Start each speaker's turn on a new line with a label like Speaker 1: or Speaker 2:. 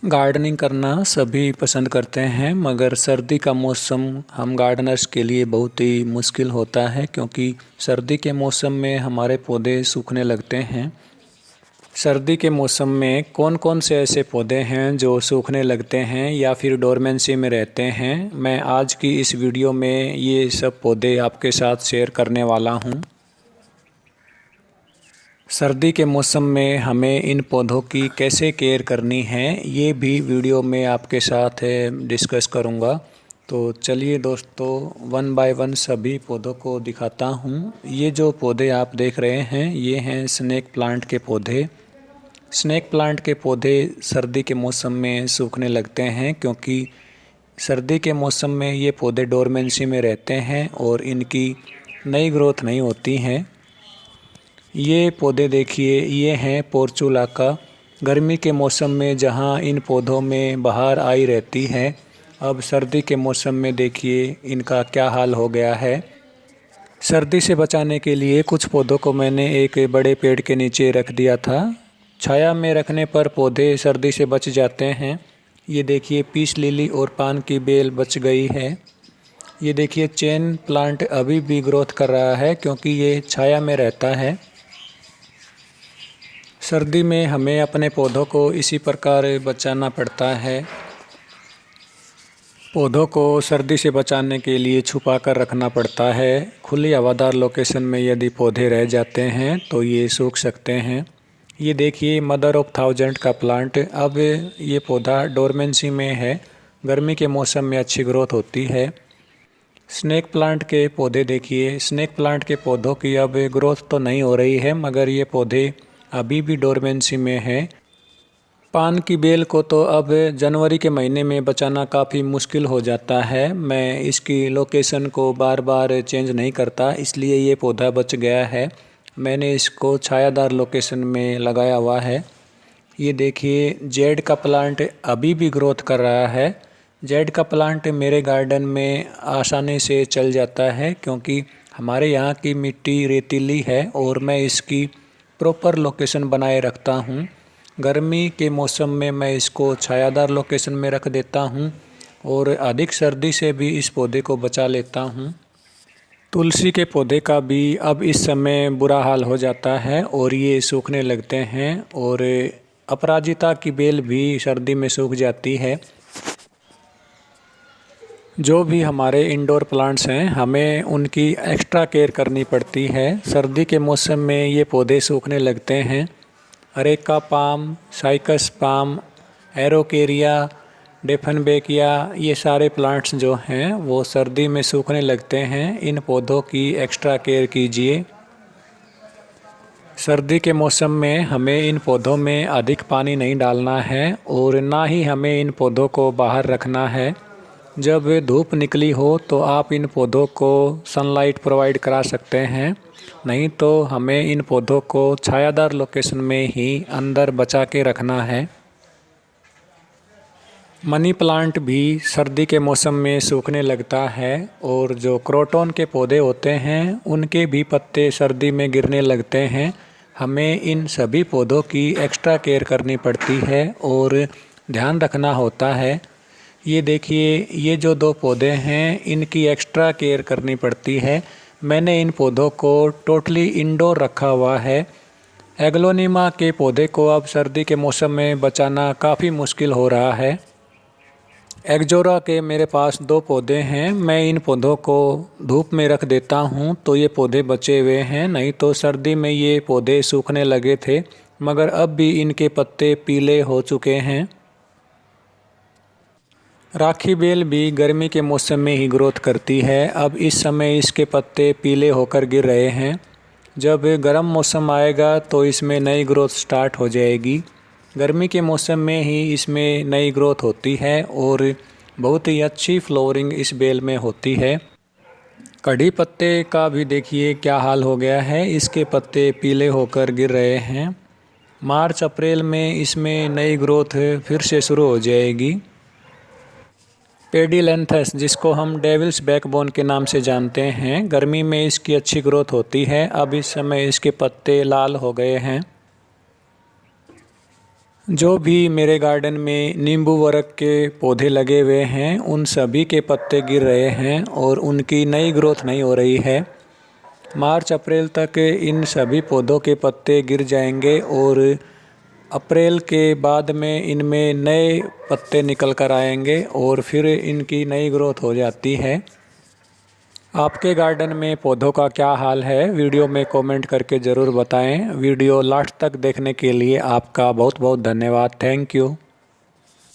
Speaker 1: Gardening करना सभी पसंद करते हैं, मगर सर्दी का मौसम हम गार्डनर्स के लिए बहुत ही मुश्किल होता है, क्योंकि सर्दी के मौसम में हमारे पौधे सूखने लगते हैं। सर्दी के मौसम में कौन कौन से ऐसे पौधे हैं जो सूखने लगते हैं या फिर डोरमेंसी में रहते हैं, मैं आज की इस वीडियो में ये सब पौधे आपके साथ शेयर करने वाला हूँ। सर्दी के मौसम में हमें इन पौधों की कैसे केयर करनी है, ये भी वीडियो में आपके साथ डिस्कस करूँगा। तो चलिए दोस्तों, वन बाय वन सभी पौधों को दिखाता हूँ। ये जो पौधे आप देख रहे हैं, ये हैं स्नेक प्लांट के पौधे। स्नेक प्लांट के पौधे सर्दी के मौसम में सूखने लगते हैं, क्योंकि सर्दी के मौसम में ये पौधे डोरमेंसी में रहते हैं और इनकी नई ग्रोथ नहीं होती हैं। ये पौधे देखिए, ये हैं पोर्चुलाका। गर्मी के मौसम में जहाँ इन पौधों में बहार आई रहती है, अब सर्दी के मौसम में देखिए इनका क्या हाल हो गया है। सर्दी से बचाने के लिए कुछ पौधों को मैंने एक बड़े पेड़ के नीचे रख दिया था। छाया में रखने पर पौधे सर्दी से बच जाते हैं। ये देखिए पीस लिली और पान की बेल बच गई है। ये देखिए चेन प्लांट अभी भी ग्रोथ कर रहा है, क्योंकि ये छाया में रहता है। सर्दी में हमें अपने पौधों को इसी प्रकार बचाना पड़ता है। पौधों को सर्दी से बचाने के लिए छुपा कर रखना पड़ता है। खुली हवादार लोकेशन में यदि पौधे रह जाते हैं तो ये सूख सकते हैं। ये देखिए मदर ऑफ थाउजेंड का प्लांट, अब ये पौधा डोरमेंसी में है। गर्मी के मौसम में अच्छी ग्रोथ होती है। स्नेक प्लांट के पौधे देखिए, स्नेक प्लांट के पौधों की अब ग्रोथ तो नहीं हो रही है, मगर ये पौधे अभी भी डोरमेंसी में है। पान की बेल को तो अब जनवरी के महीने में बचाना काफ़ी मुश्किल हो जाता है। मैं इसकी लोकेशन को बार बार चेंज नहीं करता, इसलिए ये पौधा बच गया है। मैंने इसको छायादार लोकेशन में लगाया हुआ है। ये देखिए जेड का प्लांट अभी भी ग्रोथ कर रहा है। जेड का प्लांट मेरे गार्डन में आसानी से चल जाता है, क्योंकि हमारे यहाँ की मिट्टी रेतीली है और मैं इसकी प्रॉपर लोकेशन बनाए रखता हूँ। गर्मी के मौसम में मैं इसको छायादार लोकेशन में रख देता हूँ और अधिक सर्दी से भी इस पौधे को बचा लेता हूँ। तुलसी के पौधे का भी अब इस समय बुरा हाल हो जाता है और ये सूखने लगते हैं, और अपराजिता की बेल भी सर्दी में सूख जाती है। जो भी हमारे इंडोर प्लांट्स हैं, हमें उनकी एक्स्ट्रा केयर करनी पड़ती है। सर्दी के मौसम में ये पौधे सूखने लगते हैं। Areca palm, cycas palm, araucaria, डेफनबेकिया, ये सारे प्लांट्स जो हैं वो सर्दी में सूखने लगते हैं। इन पौधों की एक्स्ट्रा केयर कीजिए। सर्दी के मौसम में हमें इन पौधों में अधिक पानी नहीं डालना है और ना ही हमें इन पौधों को बाहर रखना है। जब धूप निकली हो तो आप इन पौधों को सनलाइट प्रोवाइड करा सकते हैं, नहीं तो हमें इन पौधों को छायादार लोकेशन में ही अंदर बचा के रखना है। मनी प्लांट भी सर्दी के मौसम में सूखने लगता है, और जो क्रोटन के पौधे होते हैं उनके भी पत्ते सर्दी में गिरने लगते हैं। हमें इन सभी पौधों की एक्स्ट्रा केयर करनी पड़ती है और ध्यान रखना होता है। ये देखिए, ये जो दो पौधे हैं इनकी एक्स्ट्रा केयर करनी पड़ती है। मैंने इन पौधों को टोटली इंडोर रखा हुआ है। एग्लोनिमा के पौधे को अब सर्दी के मौसम में बचाना काफ़ी मुश्किल हो रहा है। एग्जोरा के मेरे पास दो पौधे हैं। मैं इन पौधों को धूप में रख देता हूँ तो ये पौधे बचे हुए हैं, नहीं तो सर्दी में ये पौधे सूखने लगे थे, मगर अब भी इनके पत्ते पीले हो चुके हैं। राखी बेल भी गर्मी के मौसम में ही ग्रोथ करती है। अब इस समय इसके पत्ते पीले होकर गिर रहे हैं। जब गर्म मौसम आएगा तो इसमें नई ग्रोथ स्टार्ट हो जाएगी। गर्मी के मौसम में ही इसमें नई ग्रोथ होती है और बहुत ही अच्छी फ्लोरिंग इस बेल में होती है। कड़ी पत्ते का भी देखिए क्या हाल हो गया है, इसके पत्ते पीले होकर गिर रहे हैं। मार्च अप्रैल में इसमें नई ग्रोथ फिर से शुरू हो जाएगी। पेडिलेंथस, जिसको हम डेविल्स बैकबोन के नाम से जानते हैं, गर्मी में इसकी अच्छी ग्रोथ होती है। अब इस समय इसके पत्ते लाल हो गए हैं। जो भी मेरे गार्डन में नींबू वर्ग के पौधे लगे हुए हैं उन सभी के पत्ते गिर रहे हैं और उनकी नई ग्रोथ नहीं हो रही है। मार्च अप्रैल तक इन सभी पौधों के पत्ते गिर जाएंगे और अप्रैल के बाद में इनमें नए पत्ते निकल कर आएंगे और फिर इनकी नई ग्रोथ हो जाती है। आपके गार्डन में पौधों का क्या हाल है, वीडियो में कमेंट करके ज़रूर बताएं। वीडियो लास्ट तक देखने के लिए आपका बहुत बहुत धन्यवाद। Thank you.